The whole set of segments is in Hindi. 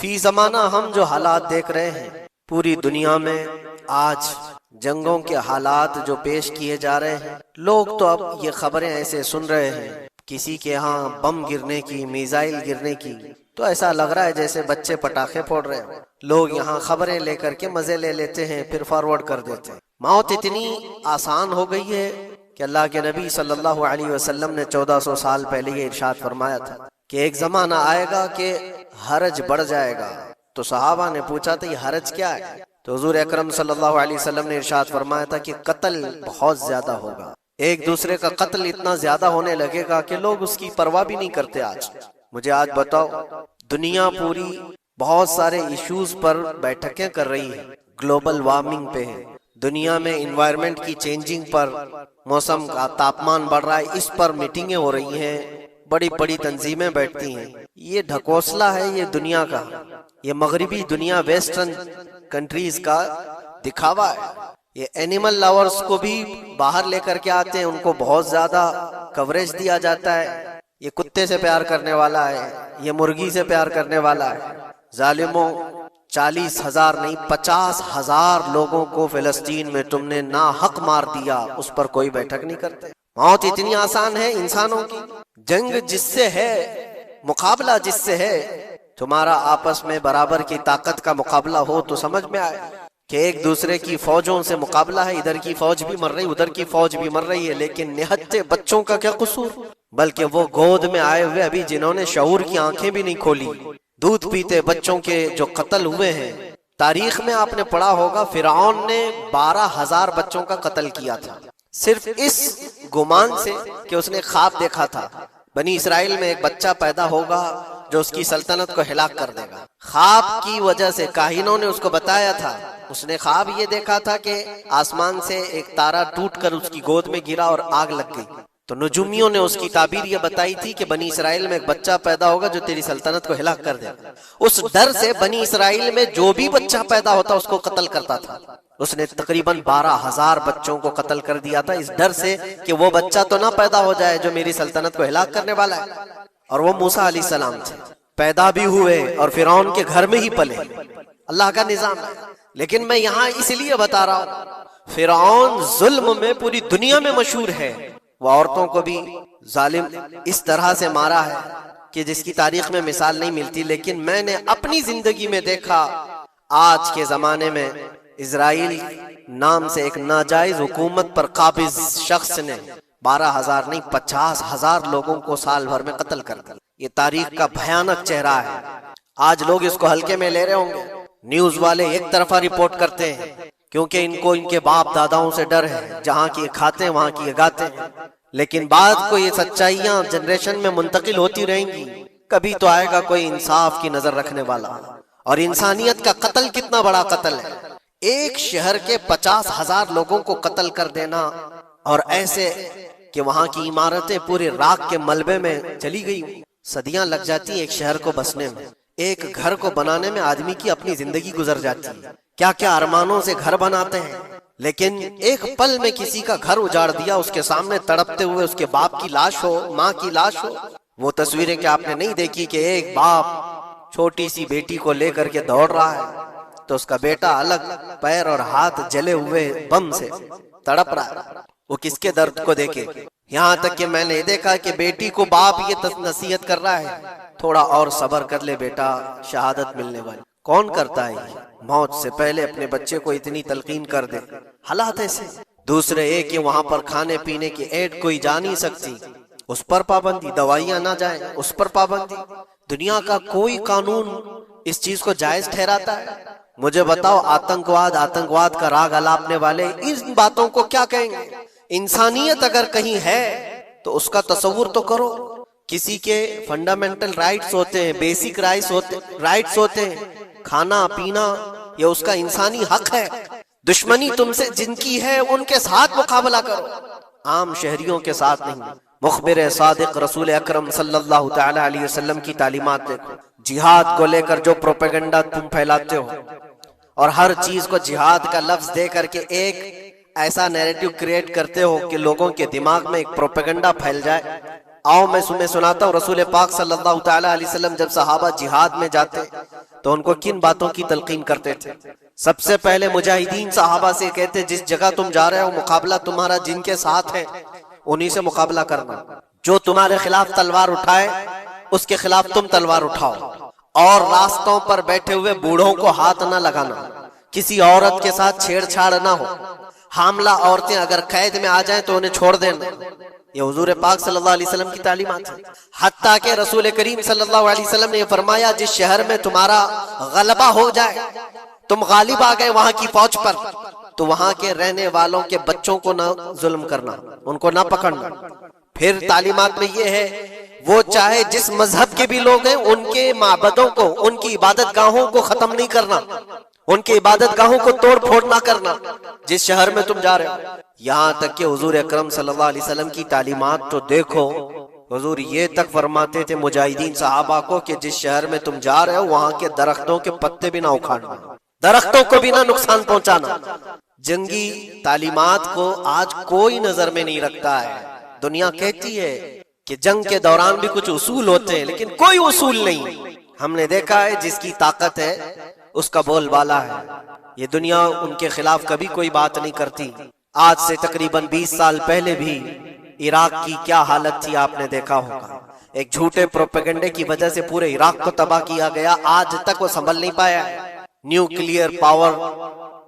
फी जमाना हम जो हालात देख रहे हैं पूरी दुनिया में, आज जंगों के हालात जो पेश किए जा रहे हैं, लोग तो अब ये खबरें ऐसे सुन रहे हैं किसी के यहाँ बम गिरने की, मिसाइल गिरने की, तो ऐसा लग रहा है जैसे बच्चे पटाखे फोड़ रहे हैं। लोग यहाँ खबरें लेकर के मजे ले लेते हैं, फिर फॉरवर्ड कर देते हैं। मौत इतनी आसान हो गई है कि अल्लाह के नबी सल्लल्लाहु अलैहि वसल्लम ने 1400 साल पहले ये इरशाद फरमाया था कि एक जमाना आएगा कि हरज बढ़ जाएगा। तो सहाबा ने पूछा था ये हरज क्या है? तो हुजूर अकरम सल्लल्लाहु अलैहि वसल्लम ने इरशाद फरमाया था कि कत्ल बहुत ज्यादा होगा, एक दूसरे का कत्ल इतना ज्यादा होने लगेगा कि लोग उसकी परवाह भी नहीं करते। आज मुझे आज बताओ, दुनिया पूरी बहुत सारे इश्यूज पर बैठकें कर रही है, ग्लोबल वार्मिंग पे है, दुनिया में इन्वायरमेंट की चेंजिंग पर, मौसम का तापमान बढ़ रहा है, इस पर मीटिंगें हो रही हैं, बड़ी बड़ी तंजीमें बैठती हैं। ये ढकोसला है ये दुनिया का, ये मगरिबी दुनिया, वेस्टर्न कंट्रीज का दिखावा है। ये एनिमल लवर्स को भी बाहर लेकर के आते हैं, उनको बहुत ज्यादा कवरेज दिया जाता है। ये कुत्ते से प्यार करने वाला है, ये मुर्गी से प्यार करने वाला है। जालिमों, 40,000 नहीं 50,000 लोगों को फिलिस्तीन में तुमने ना हक मार दिया, उस पर कोई बैठक नहीं करते। मौत इतनी आसान है इंसानों की। जंग जिससे है, मुकाबला जिससे है, तुम्हारा आपस में बराबर की ताकत का मुकाबला हो तो समझ में आए कि एक दूसरे की फौजों से मुकाबला है, इधर की फौज भी मर रही, उधर की फौज भी मर रही है, लेकिन निहत्ते बच्चों का क्या कसूर? बल्कि वो गोद में आए हुए अभी जिन्होंने शऊर की आंखें भी नहीं खोली, दूध पीते बच्चों के जो कत्ल हुए हैं। तारीख में आपने पढ़ा होगा फिरौन ने 12,000 बच्चों का कत्ल किया था, सिर्फ इस गुमान से कि उसने ख्वाब देखा था बनी इसराइल में एक बच्चा पैदा होगा जो उसकी सल्तनत को हिलाक कर देगा। ख्वाब की वजह से काहिनों ने उसको बताया था, उसने ख्वाब ये देखा था कि आसमान से एक तारा टूटकर उसकी गोद में गिरा और आग लग गई। तो नजूमियों ने उसकी ताबीर ये बताई थी कि बनी इसराइल में एक बच्चा पैदा होगा जो तेरी सल्तनत को हिलाक कर देगा। उस डर से बनी इसराइल में जो भी बच्चा पैदा होता उसको कत्ल करता था। उसने तकरीबन 12,000 बच्चों को कत्ल कर दिया था, इस डर से कि वो बच्चा तो ना पैदा हो जाए जो मेरी सल्तनत को हिलाक करने वाला है। और वो मूसा अलैहिस्सलाम थे, पैदा भी हुए और फिरौन के घर में ही पले। अल्लाह का निजाम है। लेकिन मैं यहाँ इसलिए बता रहा हूँ, फिरौन जुल्म में पूरी दुनिया में मशहूर है। वो औरतों को भी जालिम इस तरह से मारा है कि जिसकी तारीख में मिसाल नहीं मिलती। लेकिन मैंने अपनी जिंदगी में देखा, आज के जमाने में इजराइल नाम से एक नाजायज हुकूमत पर काबिज शख्स ने 12,000 नहीं 50,000 लोगों को साल भर में कत्ल कर दिया। ये तारीख का भयानक चेहरा है। आज लोग इसको हल्के में ले रहे होंगे, न्यूज वाले एक तरफा रिपोर्ट करते हैं क्योंकि इनको इनके बाप दादाओं से डर है, जहाँ की खाते हैं वहां की गाते हैं। लेकिन बाद को ये सच्चाइयां जनरेशन में मुंतकिल होती रहेंगी, कभी तो आएगा कोई इंसाफ की नजर रखने वाला। और इंसानियत का कत्ल कितना बड़ा कत्ल है, एक शहर के 50,000 लोगों को कत्ल कर देना, और ऐसे कि वहां की इमारतें पूरे राख के मलबे में चली गई। सदियां लग जाती एक शहर को बसने में, एक घर को बनाने में आदमी की अपनी जिंदगी गुजर जाती है। क्या क्या अरमानों से घर बनाते हैं, लेकिन एक पल में किसी का घर उजाड़ दिया, उसके सामने तड़पते हुए उसके बाप की लाश हो, माँ की लाश हो। वो तस्वीरें क्या आपने नहीं देखी कि एक बाप छोटी सी बेटी को लेकर के दौड़ रहा है तो उसका बेटा अलग पैर और हाथ जले हुए बम से तड़प रहा है, वो किसके दर्द को देखे। यहाँ तक कि मैंने देखा कि बेटी को बाप ये नसीहत कर रहा है, थोड़ा और सब्र कर ले बेटा, शहादत मिलने वाली। कौन करता है मौत से पहले अपने बच्चे को इतनी तलकीन कर दे। हालात ऐसे। दूसरे एक कि वहां पर खाने पीने की ऐड कोई जा नहीं सकती, उस पर पाबंदी, दवाइयां ना जाए उस पर पाबंदी। दुनिया का कोई कानून इस चीज को जायज ठहराता है? मुझे बताओ, आतंकवाद का राग अलापने वाले इन बातों को क्या कहेंगे? इंसानियत अगर कहीं है तो उसका तस्वुर तो करो। किसी के फंडामेंटल राइट्स होते हैं, बेसिक राइट्स होते हैं, खाना पीना ये उसका इंसानी हक है। दुश्मनी तुमसे जिनकी है उनके साथ मुकाबला करो, आम शहरियों के साथ नहीं। मुखबिर सादिक रसूल अकरम सल्लल्लाहु तआला अलैहि वसल्लम की तालीमात देखो। जिहाद को लेकर जो प्रोपेगेंडा तुम फैलाते हो और हर चीज को जिहाद का लफ्ज दे करके एक ऐसा नैरेटिव क्रिएट करते हो कि लोगों के दिमाग में एक प्रोपेगेंडा फैल जाए। आओ मैं सुनाता हूँ, रसूल पाक सल्लल्लाहु तआला अलैहि वसल्लम जब सहाबा जिहाद में जाते तो उनको किन बातों की तलकीन करते थे? सबसे पहले मुजाहिदीन सहाबा से कहते, जिस जगह तुम जा रहे हो मुकाबला तुम्हारा जिनके साथ है उन्हीं से मुकाबला करना। जो तुम्हारे खिलाफ तलवार उठाए उसके खिलाफ तुम तलवार उठाओ। और रास्तों पर बैठे हुए बूढ़ों को हाथ ना लगाना, किसी औरत के साथ छेड़छाड़ ना हो। हामला औरतें अगर कैद में आ जाएं तो उन्हें छोड़ देना। ये हुजूर पाक सल्लल्लाहु अलैहि वसल्लम की तालीमात है। हत्ता के रसूल करीम सल्लल्लाहु अलैहि वसल्लम ने फरमाया, जिस शहर में तुम्हारा गलबा हो जाए, तुम गालिब आ गए वहां की फौज पर, तो वहां के रहने वालों के बच्चों को ना जुल्म करना, उनको ना पकड़ना। फिर तालीमात में ये है, वो चाहे जिस मजहब के भी लोग हैं उनके माबदों को, उनकी इबादत गाहों को खत्म नहीं करना, उनके इबादत गाहों को तोड़ फोड़ ना करना जिस शहर में तुम जा रहे हो। यहाँ तक कि हुजूर अकरम सल्लल्लाहु अलैहि वसल्लम की तालीमात तो देखो, हुजूर ये तक फरमाते थे मुजाहिदीन सहाबा को कि जिस शहर में तुम जा रहे हो वहां के दरख्तों के पत्ते भी ना उखाड़ना, दरख्तों को भी ना नुकसान पहुंचाना। जंगी तालीमात को आज कोई नजर में नहीं रखता है। दुनिया कहती है कि जंग के दौरान भी कुछ उसूल होते हैं, लेकिन कोई उसूल नहीं। हमने देखा है जिसकी ताकत है उसका बोलबाला है। ये दुनिया उनके खिलाफ कभी कोई बात नहीं करती। आज से तकरीबन 20 साल पहले भी इराक की क्या हालत थी आपने देखा होगा। एक झूठे प्रोपेगेंडे की वजह से पूरे इराक को तबाह किया गया। आज तक वो संभल नहीं पाया है। न्यूक्लियर पावर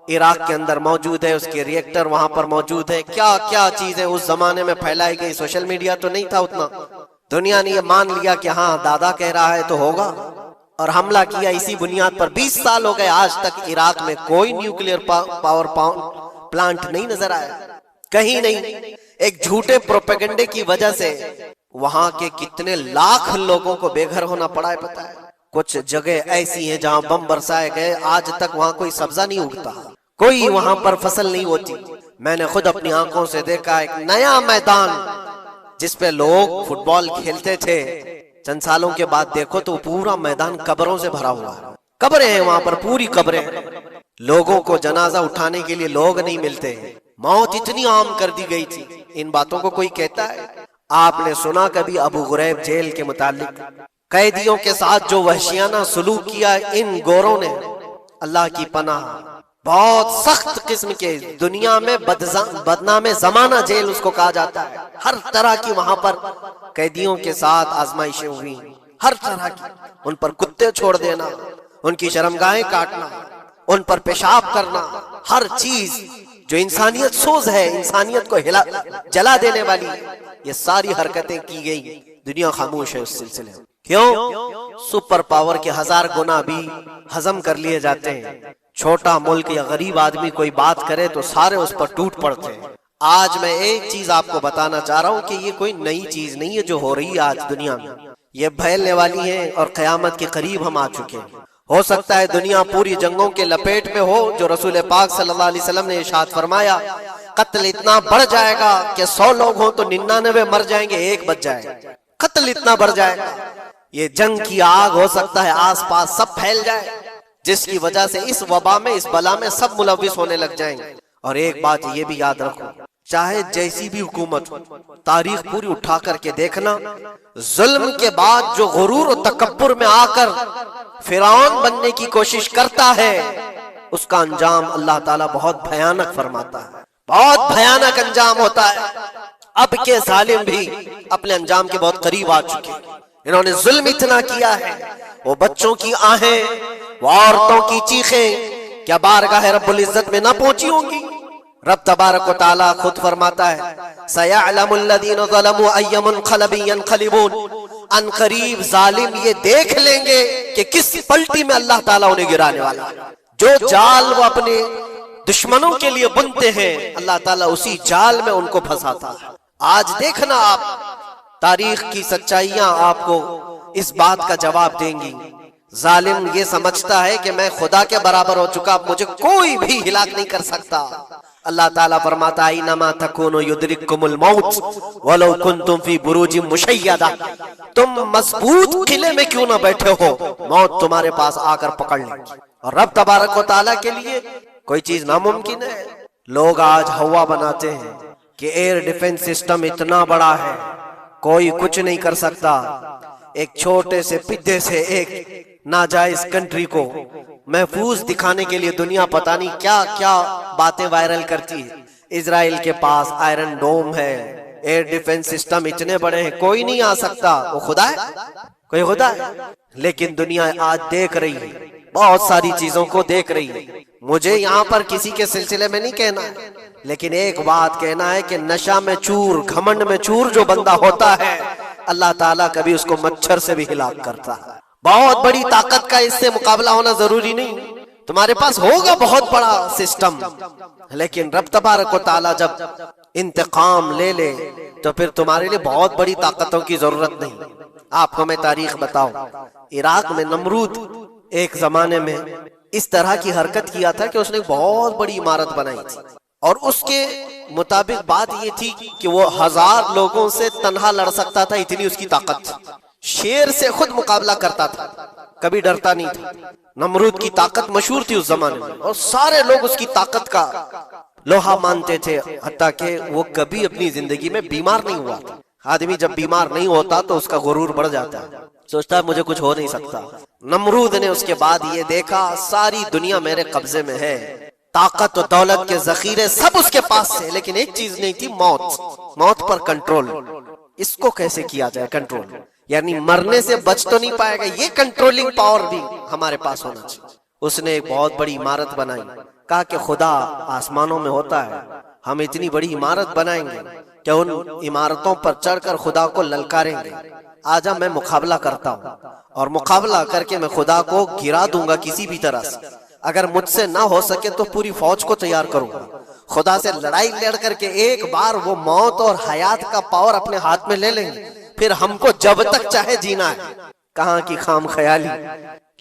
इराक के अंदर मौजूद है, उसके रिएक्टर वहां पर मौजूद है। क्या क्या चीजें उस जमाने में फैलाई गई। सोशल मीडिया तो नहीं था उतना। दुनिया ने ये मान लिया कि हाँ दादा कह रहा है तो होगा, और हमला किया इसी बुनियाद पर। 20 साल हो गए, आज तक इराक में कोई न्यूक्लियर पावर प्लांट नहीं नजर आया, कहीं नहीं। एक झूठे प्रोपेगेंडे की वजह से वहां के कितने लाख लोगों को बेघर होना पड़ा है पता है। कुछ जगह ऐसी हैं जहां बम बरसाए गए, आज तक वहां कोई सब्जा नहीं उगता, कोई वहां पर फसल नहीं होती। मैंने खुद अपनी आंखों से देखा एक नया मैदान जिसपे लोग फुटबॉल खेलते थे, चंद सालों के बाद देखो तो पूरा मैदान कब्रों से भरा हुआ है। कब्रें हैं वहां पर, पूरी कब्रें। लोगों को जनाजा उठाने के लिए लोग नहीं मिलते। मौत इतनी आम कर दी गई थी। इन बातों को कोई कहता है? आपने सुना कभी अबू गुरैब जेल के मुतालिक? कैदियों के साथ जो वहशियाना सलूक किया इन गोरों ने, अल्लाह की पनाह, बहुत सख्त किस्म के, दुनिया में बदनाम जमाना जेल उसको कहा जाता है। हर तरह की वहां पर कैदियों के साथ आजमाइशें हुई, हर तरह की। उन पर कुत्ते छोड़ देना, उनकी शर्मगाहें काटना, उन पर पेशाब करना, हर चीज जो इंसानियत सोज है, इंसानियत को जला देने वाली, ये सारी हरकतें की गई। दुनिया खामोश है उस सिलसिले में। क्यों? सुपर पावर के 1000 गुना भी हजम कर लिए जाते हैं। छोटा मुल्क या गरीब आदमी कोई बात करे तो सारे उस पर टूट पड़ते हैं। आज मैं एक चीज आपको बताना चाह रहा हूं कि ये कोई नई चीज नहीं है जो हो रही है आज दुनिया में। ये फैलने वाली है और कयामत के करीब हम आ चुके हैं। हो सकता है दुनिया पूरी जंगों के लपेट में हो, जो रसूल पाक सल्लल्लाहु अलैहि वसल्लम ने इरशाद फरमाया, कत्ल इतना बढ़ जाएगा कि 100 लोग हों तो 99 मर जाएंगे, एक बच जाएगा। कत्ल इतना बढ़ जाएगा। ये जंग की आग हो सकता है आसपास सब फैल जाए, जिसकी वजह से इस वबा में, इस बला में सब मुलविस होने लग जाएंगे। और एक बात ये भी याद रखो, चाहे जैसी भी हुकूमत हो, तारीख पूरी उठा करके देखना, जुल्म के बाद जो गुरूर और तकब्बुर में आकर फिरौन बनने की कोशिश करता है, उसका अंजाम अल्लाह ताला बहुत भयानक फरमाता है। बहुत भयानक अंजाम होता है। अब के जालिम भी अपने अंजाम के बहुत करीब आ चुके हैं। इन्होंने जुल्म इतना किया है, वो बच्चों की आहें, वो औरतों की चीखें क्या बारगाह रब्बुल इज्जत में ना पहुंची होंगी? रब तबारक व तआला खुद फरमाता है, सयअलमुल लदीन ज़लमू अय्य मुनक़लिबिन यनक़लिबून, अन करीब जालिम ये देख लेंगे कि किस पलटी में अल्लाह ताला उन्हें गिराने वाला है। जो जाल वो अपने दुश्मनों के लिए बुनते हैं, अल्लाह ताला उसी जाल में उनको फंसाता है। आज देखना आप, तारीख की सच्चाइयां आपको इस बात का जवाब देंगी। जालिम ये समझता है कि मैं खुदा के बराबर हो चुका, मुझे कोई भी हिलाक नहीं कर सकता। अल्लाह ताला फरमाता है, इन्नमा तकुनु युद्रिकुमुल मौत वलौ कुंतुम फी बुरूजिम मुशय्यदा, तुम मजबूत किले में क्यों ना बैठे हो, मौत तुम्हारे पास आकर पकड़ लेगी। और रब तबारक व तआला के लिए कोई चीज नामुमकिन है? लोग आज हवा बनाते हैं कि एयर डिफेंस सिस्टम इतना बड़ा है कोई कुछ नहीं कर सकता। एक छोटे से पिद्दे से एक नाजायज कंट्री को महफूज दिखाने के लिए दुनिया पता नहीं क्या क्या बातें वायरल करती है। इजराइल के पास आयरन डोम है, एयर डिफेंस सिस्टम इतने बड़े हैं, कोई नहीं आ सकता। वो खुदा है? कोई खुदा है? लेकिन दुनिया आज देख रही है, बहुत सारी चीजों को देख रही है। मुझे यहाँ पर किसी के सिलसिले में नहीं कहना है, लेकिन एक बात कहना है कि नशा में चूर, घमंड में चूर जो बंदा होता है, अल्लाह ताला कभी उसको मच्छर से भी हिलाक करता है। बहुत बड़ी ताकत का इससे मुकाबला होना जरूरी नहीं। तुम्हारे पास होगा बहुत बड़ा सिस्टम, लेकिन रब तबारक व तआला जब इंतकाम ले ले तो फिर तुम्हारे लिए बहुत बड़ी ताकतों की जरूरत नहीं। आपको मैं तारीख बताऊं, इराक में नमरूद एक जमाने में इस तरह की हरकत किया था कि उसने बहुत बड़ी इमारत बनाई थी, और उसके मुताबिक बात ये थी कि वो 1000 लोगों से तन्हा लड़ सकता था, इतनी उसकी ताकत थी। शेर से खुद मुकाबला करता था, कभी डरता नहीं था। नमरूद की ताकत मशहूर थी उस जमाने में, और सारे लोग उसकी ताकत का लोहा मानते थे, हत्ता कि वो कभी अपनी जिंदगी में बीमार नहीं हुआ था। आदमी जब बीमार नहीं होता तो उसका गुरूर बढ़ जाता है, सोचता है मुझे कुछ हो नहीं सकता। नमरूद ने उसके बाद ये देखा सारी दुनिया मेरे कब्जे में है, ताकत और दौलत के जखीरे सब उसके पास थे, लेकिन एक चीज नहीं थी, मौत। मौत पर कंट्रोल। इसको कैसे किया जाए कंट्रोल? यानी मरने से बच तो नहीं पाएगा, ये कंट्रोलिंग पावर भी हमारे पास होना चाहिए। उसने एक बहुत बड़ी इमारत बनाई, कहा कि खुदा आसमानों में होता है, हम इतनी बड़ी इमारत बनाएंगे कि उन इमारतों पर चढ़कर खुदा को ललकारेंगे। आजा मैं मुकाबला करता हूँ, और मुकाबला करके मैं खुदा को गिरा दूंगा किसी भी तरह से। अगर मुझसे ना हो सके तो पूरी फौज को तैयार करूंगा। खुदा से लड़ाई लड़ करके एक बार वो मौत और हयात का पावर अपने हाथ में ले लेंगे, फिर हमको जब तक चाहे जीना है। कहाँ की खाम ख्याली,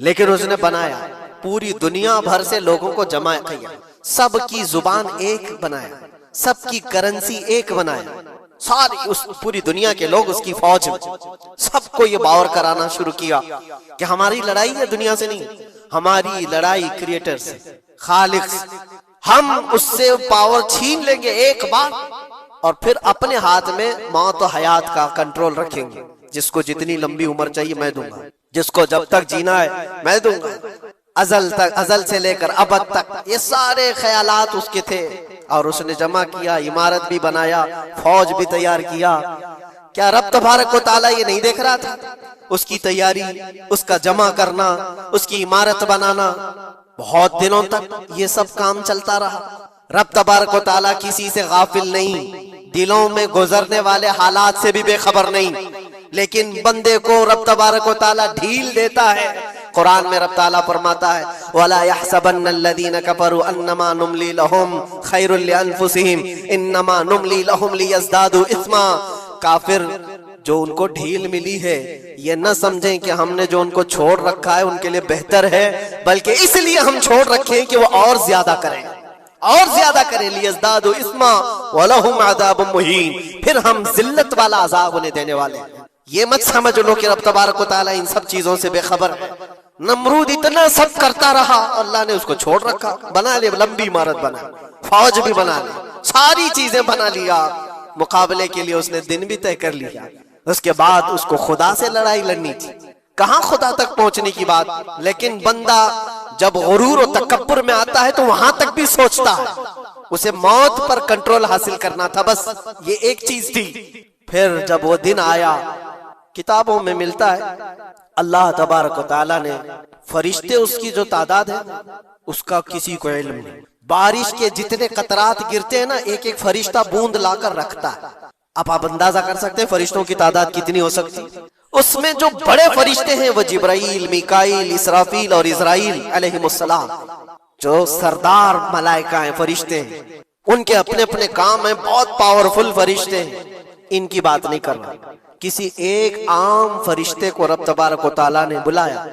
लेकिन उसने बनाया, पूरी दुनिया भर से लोगों को जमा किया, सबकी जुबान एक बनाया, सबकी करेंसी एक बनाया, सारी उस पूरी दुनिया के लोग उसकी फौज में। सबको ये बावर कराना शुरू किया कि हमारी लड़ाई है दुनिया से नहीं, हमारी लड़ाई क्रिएटर से, खालिक से। हम उससे पावर छीन लेंगे एक बार, और फिर अपने हाथ में मौत और हयात का कंट्रोल रखेंगे। जिसको जितनी लंबी उम्र चाहिए मैं दूंगा, जिसको जब तक जीना है मैं दूंगा, अजल तक, अजल से लेकर अबद तक। ये सारे ख्यालात उसके थे, और उसने जमा किया, इमारत भी बनाया, फौज भी तैयार किया। क्या रब तबारक व तआला ये नहीं देख रहा था? उसकी तैयारी, उसका जमा करना, उसकी इमारत बनाना, बहुत दिनों तक ये सब काम चलता रहा। रब तबारक व तआला किसी से गाफिल नहीं, दिलों में गुजरने वाले हालात से भी बेखबर नहीं, लेकिन बंदे को रब तबारक व तआला ढील देता है। कुरान में रब ताला फरमाता है, वला यहसबन्नल्लज़ीना कफरू अन्नमा नुमली लहुम खैरुल लिअन्फुसिहिम इन्नमा नुमली लहुम लियज़दादू इस्मा। काफिर जो उनको ढील मिली है, ये न समझें कि हमने जो उनको छोड़ रखा है उनके लिए बेहतर है, बल्कि इसलिए हम छोड़ रखे हैं कि वो और ज्यादा करें, और ज्यादा करें। लियज़दादू इस्मा वलहुम अज़ाबुम मुहीन, फिर हम जिल्लत वाला अज़ाब उन्हें देने वाले हैं। ये मत समझ लो कि रब तबारक व तआला इन सब चीजों से बेखबर है। नमरूद इतना सब करता रहा, अल्लाह ने उसको छोड़ रखा। बना ले, लंबी इमारत बना, फौज भी बना ली, सारी चीजें बना लिया। मुकाबले के लिए उसने दिन भी तय कर लिया। उसके बाद उसको खुदा से लड़ाई लड़नी थी, कहां खुदा तक पहुंचने की बात। लेकिन बंदा जब गुरूर और तकब्बुर में आता है तो वहां तक भी सोचता है। उसे मौत पर कंट्रोल हासिल करना था, बस ये एक चीज थी। फिर जब वो दिन आया, किताबों में मिलता है अल्लाह तबारक व तआला ने फरिश्ते, उसकी जो तादाद है उसका किसी को इल्म नहीं। बारिश के जितने कतरात गिरते हैं ना, एक एक फरिश्ता बूंद लाकर रखता है। अब आप अंदाजा कर सकते हैं फरिश्तों की तादाद कितनी हो सकती। उसमें जो बड़े फरिश्ते हैं वो जिब्राइल, मीकाईल, इसराफील और इज़राइल अलैहिमुस्सलाम, जो सरदार मलाइका हैं, फरिश्ते हैं, उनके अपने अपने काम हैं, बहुत पावरफुल फरिश्ते हैं। इनकी बात नहीं करना, किसी एक आम फरिश्ते को रब तबारक व तआला ने बुलाया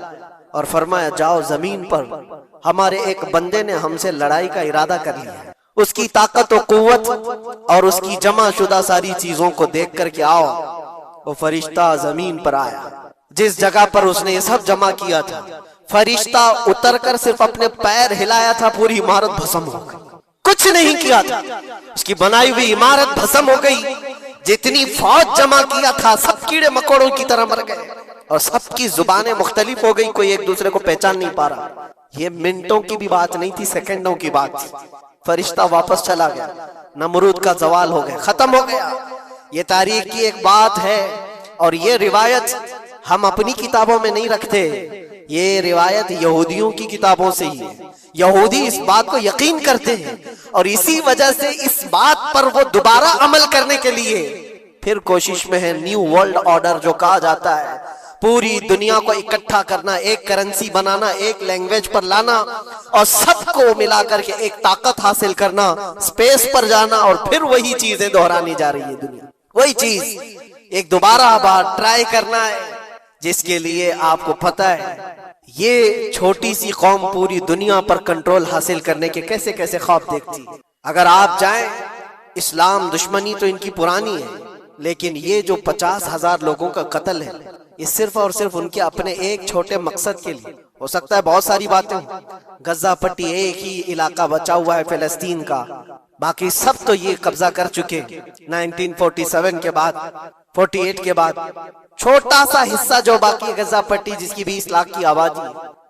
और फरमाया, जाओ जमीन पर हमारे एक बंदे ने हमसे लड़ाई का इरादा कर लिया, उसकी ताकत और कुव्वत और उसकी जमा शुदा सारी चीजों को देख करके आओ। वो फरिश्ता जमीन पर आया, जिस जगह पर उसने ये सब जमा किया था। फरिश्ता उतरकर सिर्फ अपने पैर हिलाया था, पूरी इमारत भस्म हो गई। कुछ नहीं किया था, उसकी बनाई हुई इमारत भस्म हो गई। जितनी फौज जमा किया था सब कीड़े मकोड़ों की तरह मर गए, और सबकी जुबानें मुख्तलिफ हो गई, कोई एक दूसरे को पहचान नहीं पा रहा। ये मिनटों की भी बात नहीं थी, सेकंडों की बात थी। फरिश्ता वापस चला गया, नमरूद का जवाल हो गया, खत्म हो गया। ये तारीख की एक बात है और ये रिवायत हम अपनी किताबों में नहीं रखते, ये रिवायत यहूदियों की किताबों से ही है। यहूदी इस बात को यकीन करते हैं और इसी वजह से इस बात पर वो दोबारा अमल करने के लिए फिर कोशिश में है। न्यू वर्ल्ड ऑर्डर जो कहा जाता है, पूरी दुनिया को इकट्ठा करना, एक करेंसी बनाना, एक लैंग्वेज पर लाना और सबको मिलाकर के एक ताकत हासिल करना, स्पेस पर जाना और फिर वही चीजें दोहरानी जा रही है। दुनिया वही चीज एक दोबारा बार ट्राई करना है, जिसके लिए आपको पता है ये छोटी सी कौम पूरी दुनिया पर कंट्रोल हासिल करने के कैसे कैसे ख्वाब देखती है। अगर आप जाएं, इस्लाम दुश्मनी तो इनकी पुरानी है, लेकिन ये जो 50,000 लोगों का कत्ल है, ये सिर्फ और सिर्फ उनके अपने एक छोटे मकसद के लिए। हो सकता है बहुत सारी बातें हों, गजा पट्टी एक ही इलाका बचा हुआ है फिलिस्तीन का, बाकी सब तो ये कब्जा कर चुके। 1947 के बाद, 48 के बाद छोटा सा हिस्सा जो बाकी है गजा पट्टी, जिसकी 20 लाख की आबादी,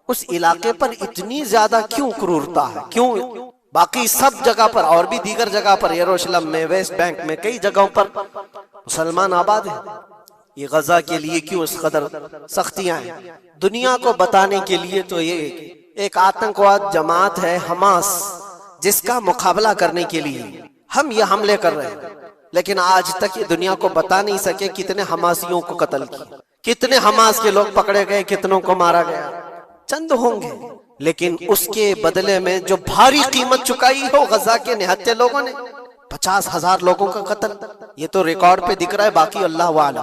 उस इलाके पर इतनी ज्यादा क्यों क्रूरता है? क्यों? बाकी सब जगह पर और भी दीगर जगह पर, यरूशलेम में, वेस्ट बैंक में, कई जगहों पर मुसलमान आबाद है। ये गजा के लिए क्यों इस कदर सख्तियां हैं? दुनिया को बताने के लिए तो ये एक आतंकवाद जमात है हमास, जिसका मुकाबला करने के लिए हम ये हमले कर रहे हैं। लेकिन आज तक ये दुनिया को बता नहीं सके कितने हमासियों को कत्ल किया, कितने हमास के लोग पकड़े गए, कितनों को मारा गया। चंद होंगे, लेकिन उसके बदले में जो भारी कीमत चुकाई हो गजा के निहत्थे लोगों ने, 50,000 लोगों का कत्ल, ये तो रिकॉर्ड पे दिख रहा है। बाकी अल्लाह वाला,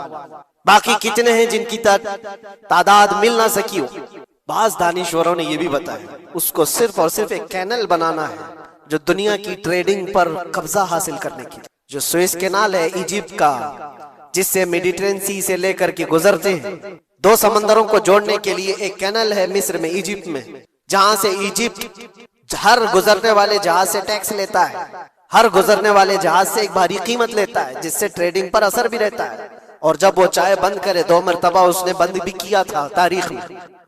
बाकी कितने हैं जिनकी तादाद मिल ना सकी हो। बाज दानिश्वरों ने ये भी बताया उसको सिर्फ और सिर्फ एक कैनल बनाना है जो दुनिया की ट्रेडिंग पर कब्जा हासिल करने की। जो सुएज कैनाल है इजिप्ट का, जिससे मेडिटेरेनियन सी से लेकर के गुजरते हैं, 2 समंदरों को जोड़ने के लिए एक कैनल है मिस्र में, इजिप्ट में, जहां से इजिप्ट हर गुजरने वाले जहाज से टैक्स लेता है, हर गुजरने वाले जहाज से एक भारी कीमत लेता है, जिससे ट्रेडिंग पर असर भी रहता है। और जब वो चाहे बंद करे, 2 मरतबा उसने बंद भी किया था तारीख में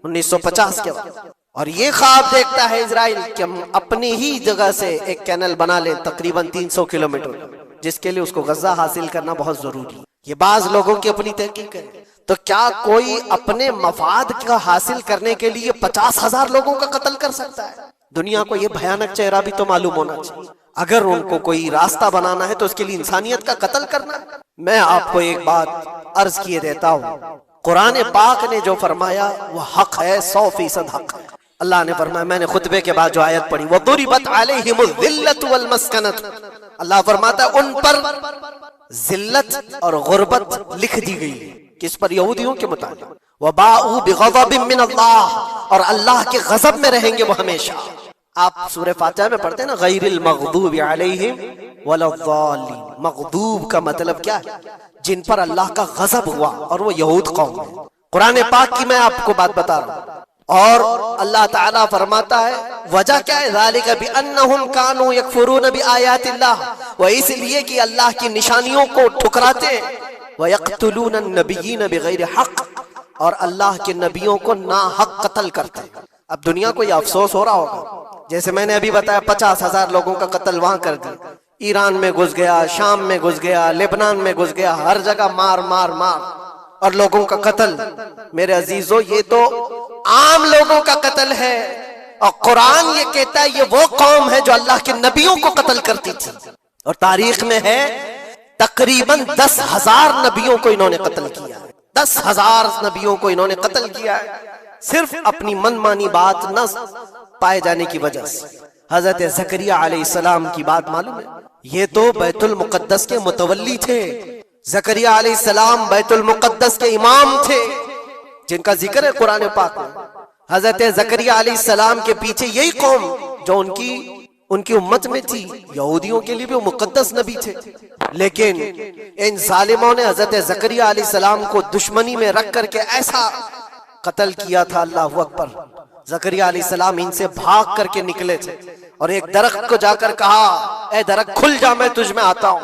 1950 के बाद। और ये ख्वाब देखता है इजराइल कि हम अपनी ही जगह से एक कैनल बना ले तकरीबन 300 किलोमीटर, जिसके लिए उसको गजा हासिल करना बहुत जरूरी है। ये बाज लोगों की अपनी तहकीक है। तो क्या कोई अपने मफाद का हासिल करने के लिए 50,000 लोगों का कत्ल कर सकता है? दुनिया को ये भयानक चेहरा भी तो मालूम होना चाहिए। अगर उनको कोई रास्ता बनाना है तो उसके लिए इंसानियत का कत्ल करना। मैं आपको एक बात अर्ज किए देता हूँ, कुरान पाक ने जो फरमाया वो हक है, 100% हक है। अल्लाह ने फरमाया, मैंने खुतबे के बाद जो आयत पढ़ी, वो दुरिबत अलैहिमुज़्ज़िल्लतु वल मस्कनत, अल्लाह फरमाता है उन पर जिल्लत और गुर्बत लिख दी गई। किस पर? यहूदियों के मुताबिक। वबाउ बिग़ज़बिन मिन अल्लाह, और अल्लाह के गजब में रहेंगे वो हमेशा। आप सूरह फातिहा में पढ़ते हैं ना, गैरिल मग़दूबि अलैहिम वलद्दालिन। मग़दूब का मतलब क्या है? जिन पर अल्लाह का गजब हुआ, और वो यहूद कौम है। कुरान पाक की मैं आपको बात बता रहा हूँ। और अल्लाह ताला फरमाता है वजह क्या है, ज़ालिका बिअन्नहुम कानू यकफुरून बिआयातिल्लाह, वो इसलिए कि अल्लाह की निशानियों को ठुकराते हैं, व यक़्तुलून अन्नबिय्यीन बिग़ैरि हक़, और अल्लाह के नबियों को नाहक कत्ल करते हैं। अब दुनिया को यह अफसोस हो रहा होगा, जैसे मैंने अभी बताया 50,000 लोगों का कत्ल वहां कर दिया, ईरान में घुस गया, शाम में घुस गया, लेबनान में घुस गया, हर जगह मार मार मार और लोगों का कत्ल। मेरे अजीजों, ये तो आम लोगों का कत्ल है, और कुरान ये कहता है ये वो कौम है जो अल्लाह के नबियों को कत्ल करती थी। और तारीख में है तकरीबन 10,000 नबियों को इन्होंने कत्ल किया है। 10,000 नबियों को इन्होंने कत्ल किया है, सिर्फ अपनी मनमानी बात न पाए जाने की वजह से। हजरत ज़करिया अलैहिस्सलाम की बात मालूम है? ये तो बैतुल मुक़द्दस के मुतवल्ली थे। ज़करिया अलैहिस्सलाम बैतुल मुक़द्दस के इमाम थे, जिनका जिक्र है कुरान पाक में। हजरत ज़करिया अलैहिस्सलाम के पीछे यही कौम जो उनकी उम्मत में थी, यहूदियों के लिए भी वो मुक़द्दस नबी थे। लेकिन इन जालिमों ने हजरत ज़करिया अलैहिस्सलाम को दुश्मनी में रख करके ऐसा कत्ल किया था, अल्लाहु अकबर। ज़करिया अलैहिस्सलाम इनसे भाग करके निकले थे और एक दरख्त को जाकर कहा, ए दरख्त खुल जा, मैं तुझ में आता हूँ।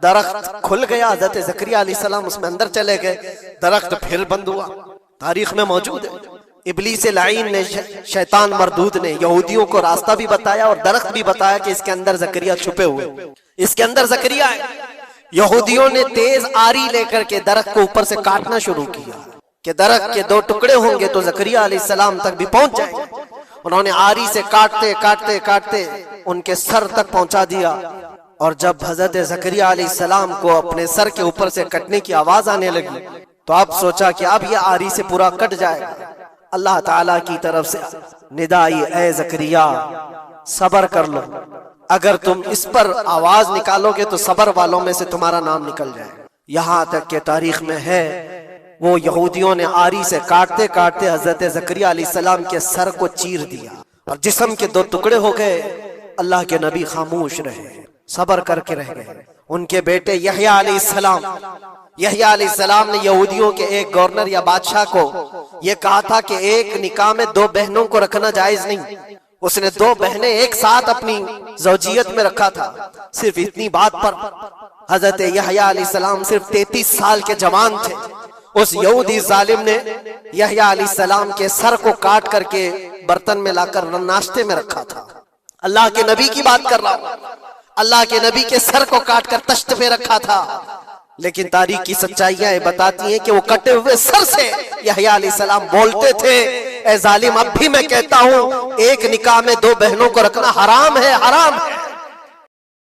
दरख्त खुल गया, हजरत ज़करिया अलैहिस्सलाम उसमें अंदर चले गए, दरख्त फिर बंद हुआ। तारीख में मौजूद है। इब्लीस लाइन ने, शैतान मरदूद ने यहूदियों को रास्ता भी बताया और दरख्त भी बताया कि इसके अंदर जकरिया छुपे हुए, इसके अंदर जकरिया है। यहूदियों ने तेज आरी लेकर के दरख्त को ऊपर से काटना शुरू किया कि दरख्त के 2 टुकड़े होंगे तो जकरिया अलैहिस्सलाम तक भी पहुंच जाएंगे। उन्होंने आरी से काटते काटते काटते उनके सर तक पहुंचा दिया, और जब हजरत जकरिया अलैहिस्सलाम को अपने सर के ऊपर से कटने की आवाज आने लगी तो अब सोचा कि अब ये आरी से पूरा कट जाएगा। अल्लाह ताला की तरफ से निदा आई, ए जकरिया सबर कर लो, अगर तुम इस पर आवाज निकालोगे तो सबर वालों में से तुम्हारा नाम निकल जाएगा। यहाँ तक के तारीख में है वो यहूदियों ने आरी से काटते काटते हजरत जकरिया अलैहिस्सलाम के सर को चीर दिया और जिस्म के 2 टुकड़े हो गए। अल्लाह के नबी खामोश रहे, सबर करके रह गए। उनके बेटे यहया अलैहिस्सलाम ने यहूदियों के एक गवर्नर या बादशाह को यह कहा था कि एक निकाह में 2 बहनों को रखना जायज नहीं। उसने 2 बहनें एक साथ अपनी ज़ौजियत में रखा था। सिर्फ इतनी बात पर हजरत यहया अलैहिस्सलाम सिर्फ 33 साल के जवान थे। उस यहूदी जालिम ने यहया अलैहिस्सलाम के सर को काट करके बर्तन में लाकर नाश्ते में रखा था। अल्लाह के नबी की बात कर रहा हूं, अल्लाह के नबी के सर को काट कर तश्त पे रखा था। लेकिन तारीख की सच्चाइयां बताती हैं कि वो कटे हुए सर से यहया अलैहिस्सलाम बोलते थे, ए जालिम अब भी मैं कहता हूं एक निकाह में 2 बहनों को रखना हराम है, हराम है।